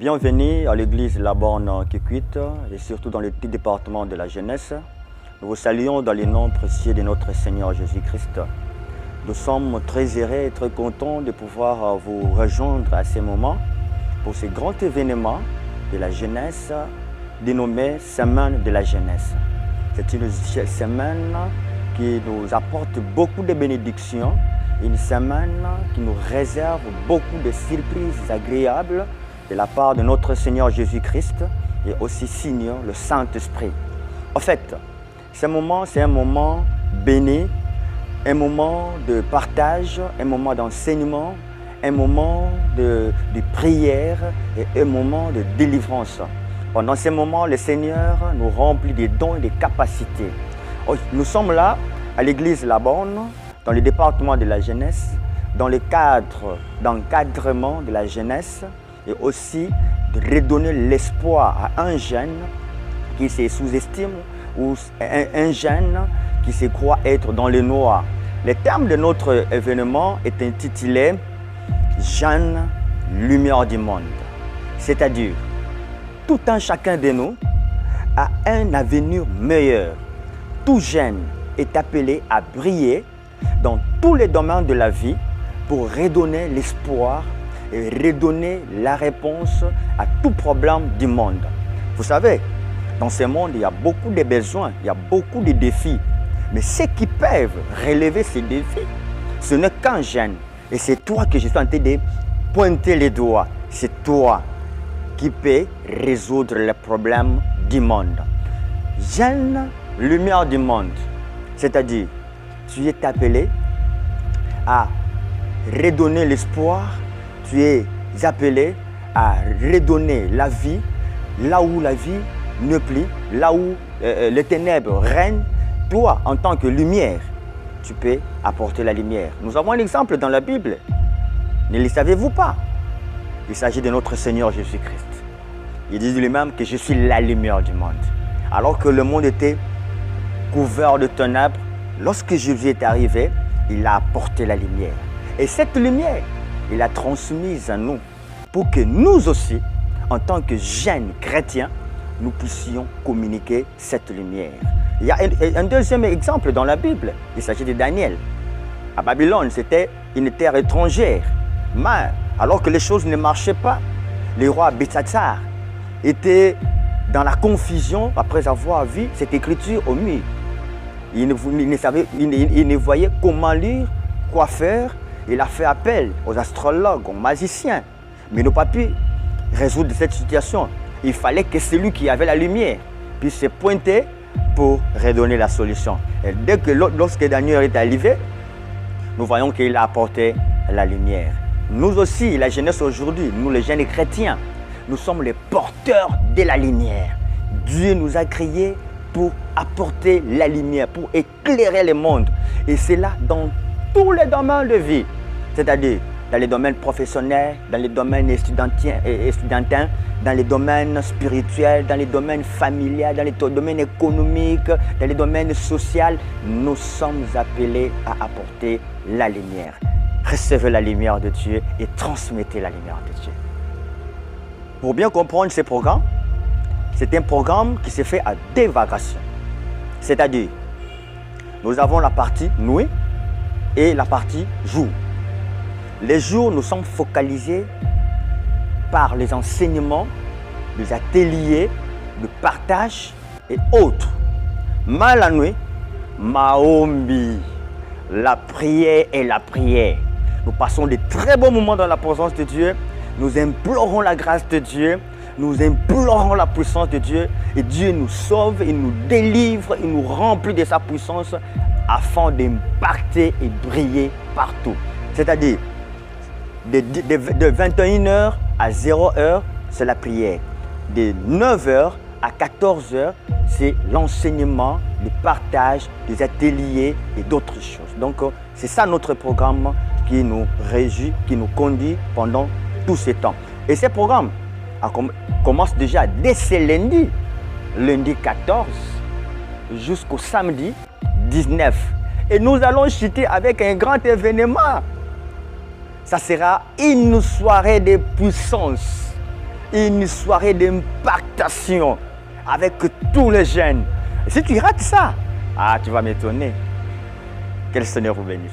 Bienvenue à l'église La Borne Kikwit et surtout dans le petit département de la jeunesse. Nous vous saluons dans le nom précieux de notre Seigneur Jésus-Christ. Nous sommes très heureux et très contents de pouvoir vous rejoindre à ce moment pour ce grand événement de la jeunesse dénommé Semaine de la jeunesse. C'est une semaine qui nous apporte beaucoup de bénédictions, une semaine qui nous réserve beaucoup de surprises agréables de la part de notre Seigneur Jésus-Christ et aussi signe le Saint-Esprit. En fait, ce moment, c'est un moment béni, un moment de partage, un moment d'enseignement, un moment de prière et un moment de délivrance. Pendant ce moment, le Seigneur nous remplit des dons et des capacités. Nous sommes là, à l'église La Borne, dans le département de la jeunesse, dans le cadre d'encadrement de la jeunesse, et aussi de redonner l'espoir à un jeune qui se sous-estime ou un jeune qui se croit être dans le noir. Le terme de notre événement est intitulé « Jeune, lumière du monde ». C'est-à-dire, tout un chacun de nous a un avenir meilleur. Tout jeune est appelé à briller dans tous les domaines de la vie pour redonner l'espoir et redonner la réponse à tout problème du monde. Vous savez, dans ce monde, il y a beaucoup de besoins, il y a beaucoup de défis. Mais ceux qui peuvent relever ces défis, ce n'est qu'un jeune. Et c'est toi que je suis en train de pointer les doigts. C'est toi qui peux résoudre les problèmes du monde. Jeune, lumière du monde. C'est-à-dire, tu es appelé à redonner l'espoir. Tu es appelé à redonner la vie là où la vie ne plie, là où les ténèbres règnent. Toi, en tant que lumière, tu peux apporter la lumière. Nous avons un exemple dans la Bible. Ne le savez-vous pas? Il s'agit de notre Seigneur Jésus-Christ. Il dit lui-même que je suis la lumière du monde. Alors que le monde était couvert de ténèbres, lorsque Jésus est arrivé, il a apporté la lumière. Et cette lumière, il l'a transmise à nous pour que nous aussi, en tant que jeunes chrétiens, nous puissions communiquer cette lumière. Il y a un deuxième exemple dans la Bible. Il s'agit de Daniel. À Babylone, c'était une terre étrangère. Mais alors que les choses ne marchaient pas, le roi Belshazzar était dans la confusion après avoir vu cette écriture au mur. Il ne voyait comment lire, quoi faire. Il a fait appel aux astrologues, aux magiciens, mais il n'a pas pu résoudre cette situation. Il fallait que celui qui avait la lumière puisse se pointer pour redonner la solution. Et dès que lorsque Daniel est arrivé, nous voyons qu'il a apporté la lumière. Nous aussi, la jeunesse aujourd'hui, nous les jeunes chrétiens, nous sommes les porteurs de la lumière. Dieu nous a créés pour apporter la lumière, pour éclairer le monde. Et c'est là dans tous les domaines de vie, c'est-à-dire dans les domaines professionnels, dans les domaines estudiantins, dans les domaines spirituels, dans les domaines familiaux, dans les domaines économiques, dans les domaines sociaux, nous sommes appelés à apporter la lumière. Recevez la lumière de Dieu et transmettez la lumière de Dieu. Pour bien comprendre ce programme, c'est un programme qui se fait à deux variations. C'est-à-dire, nous avons la partie nuit et la partie jour. Les jours, nous sommes focalisés par les enseignements, les ateliers, le partage et autres. Mais la nuit, Maombi, la prière et la prière. Nous passons de très bons moments dans la présence de Dieu. Nous implorons la grâce de Dieu. Nous implorons la puissance de Dieu. Et Dieu nous sauve, il nous délivre, il nous remplit de sa puissance afin d'impacter et briller partout. C'est-à-dire, de 21h à 0h, c'est la prière. De 9h à 14h, c'est l'enseignement, le partage, les ateliers et d'autres choses. Donc, c'est ça notre programme qui nous réjouit, qui nous conduit pendant tout ce temps. Et ce programme commence déjà dès ce lundi 14, jusqu'au samedi 19. Et nous allons chuter avec un grand événement. Ça sera une soirée de puissance. une soirée d'impactation avec tous les jeunes. Et si tu rates ça, tu vas m'étonner. Quel Seigneur vous bénisse.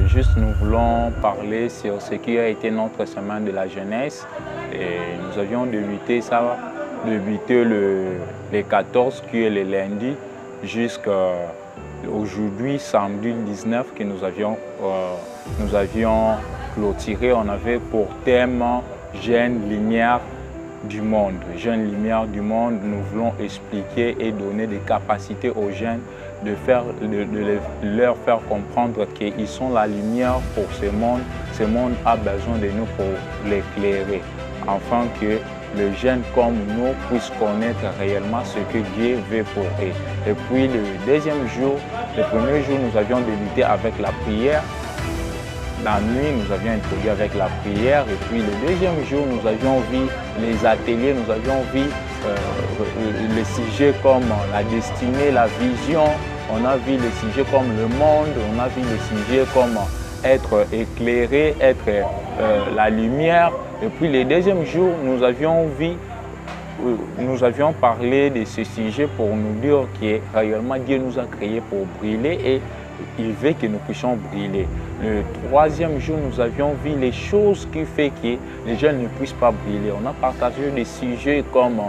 Juste nous voulons parler sur ce qui a été notre semaine de la jeunesse. Et nous avions débuté ça, le 14 qui est le lundi, jusqu'à aujourd'hui, samedi 19 que nous avions clôturé. On avait pour thème Jeunes lumière du monde. Jeunes lumière du monde, nous voulons expliquer et donner des capacités aux jeunes de leur faire comprendre qu'ils sont la lumière pour ce monde. Ce monde a besoin de nous pour l'éclairer, afin que les jeunes comme nous puissent connaître réellement ce que Dieu veut pour eux. Et puis le deuxième jour, le premier jour, nous avions débuté avec la prière. La nuit, nous avions introduit avec la prière. Et puis le deuxième jour, nous avions vu les ateliers, nous avions vu les sujets comme la destinée, la vision. On a vu les sujets comme le monde, on a vu les sujets comme être éclairé, être la lumière. Et puis le deuxième jour, nous avions parlé de ce sujet pour nous dire que réellement Dieu nous a créés pour briller et il veut que nous puissions briller. Le troisième jour, nous avions vu les choses qui font que les jeunes ne puissent pas briller. On a partagé des sujets comme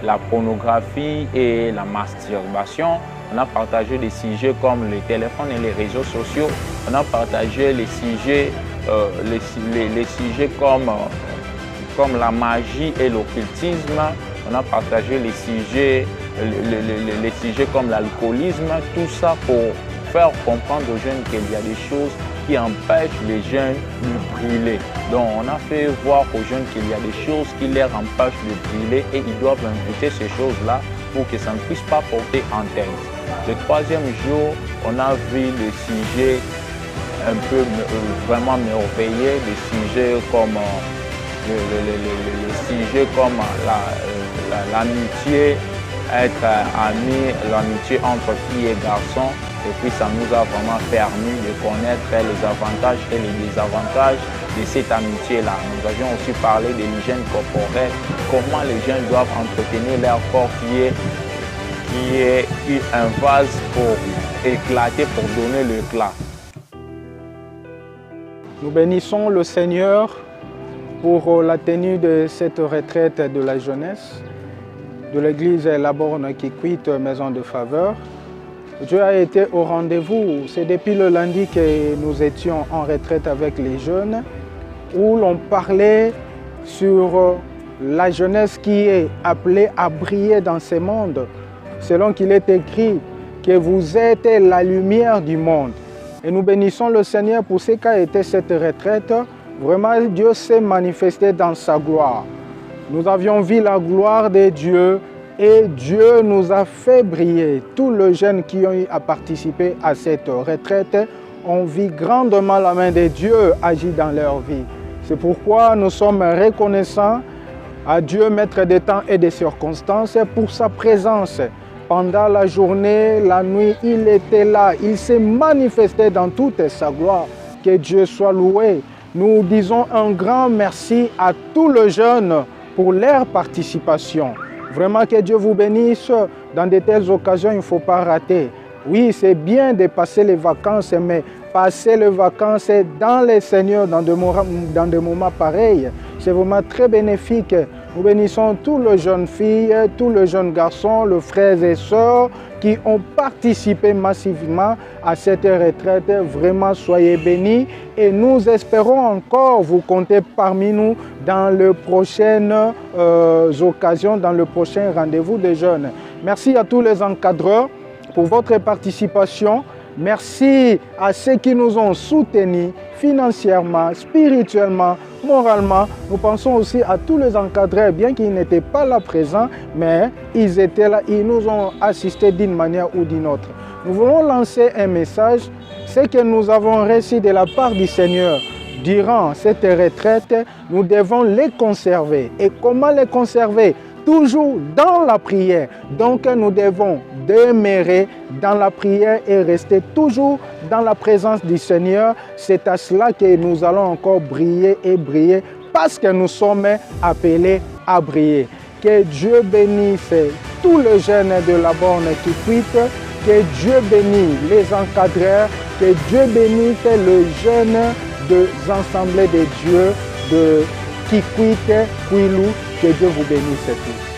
la pornographie et la masturbation. On a partagé des sujets comme le téléphone et les réseaux sociaux. On a partagé les sujets, les sujets comme la magie et l'occultisme. On a partagé les sujets comme l'alcoolisme. Tout ça pour faire comprendre aux jeunes qu'il y a des choses qui empêchent les jeunes de briller. Donc on a fait voir aux jeunes qu'il y a des choses qui les empêchent de briller et ils doivent inviter ces choses-là pour que ça ne puisse pas porter atteinte. Le troisième jour, on a vu des sujets un peu vraiment merveilleux, des sujets comme l'amitié, être ami, l'amitié entre filles et garçons. Et puis ça nous a vraiment permis de connaître les avantages et les désavantages de cette amitié-là. Nous avions aussi parlé de l'hygiène corporelle, comment les jeunes doivent entretenir leur corps qui est un vase pour éclater, pour donner l'éclat. Nous bénissons le Seigneur pour la tenue de cette retraite de la jeunesse de l'église La Borne Kikwit, Maison de Faveur. Dieu a été au rendez-vous. C'est depuis le lundi que nous étions en retraite avec les jeunes où l'on parlait sur la jeunesse qui est appelée à briller dans ce monde. Selon qu'il est écrit que vous êtes la lumière du monde. Et nous bénissons le Seigneur pour ce qu'a été cette retraite. Vraiment, Dieu s'est manifesté dans sa gloire. Nous avions vu la gloire de Dieu et Dieu nous a fait briller. Tous les jeunes qui ont eu à participer à cette retraite ont vu grandement la main de Dieu agir dans leur vie. C'est pourquoi nous sommes reconnaissants à Dieu, maître des temps et des circonstances, pour sa présence. Pendant la journée, la nuit, il était là. Il s'est manifesté dans toute sa gloire. Que Dieu soit loué. Nous disons un grand merci à tous les jeunes pour leur participation. Vraiment que Dieu vous bénisse. Dans de telles occasions, il ne faut pas rater. Oui, c'est bien de passer les vacances, mais passer les vacances dans le Seigneur, dans des moments pareils, c'est vraiment très bénéfique. Nous bénissons tous les jeunes filles, tous les jeunes garçons, les frères et sœurs qui ont participé massivement à cette retraite. Vraiment, soyez bénis et nous espérons encore vous compter parmi nous dans les prochaines occasions, dans le prochain rendez-vous des jeunes. Merci à tous les encadreurs pour votre participation. Merci à ceux qui nous ont soutenus financièrement, spirituellement, moralement. Nous pensons aussi à tous les encadreurs, bien qu'ils n'étaient pas là présents, mais ils étaient là, ils nous ont assistés d'une manière ou d'une autre. Nous voulons lancer un message, c'est que nous avons reçu de la part du Seigneur. Durant cette retraite, nous devons les conserver. Et comment les conserver? Toujours dans la prière. Donc nous devons demeurer dans la prière et rester toujours dans la présence du Seigneur. C'est à cela que nous allons encore briller et briller parce que nous sommes appelés à briller. Que Dieu bénisse tous les jeunes de la Borne Kikwit, que Dieu bénisse les encadreurs, que Dieu bénisse les jeunes des assemblées de Dieu de Kikwit, Kwilu. Que Dieu vous bénisse tous.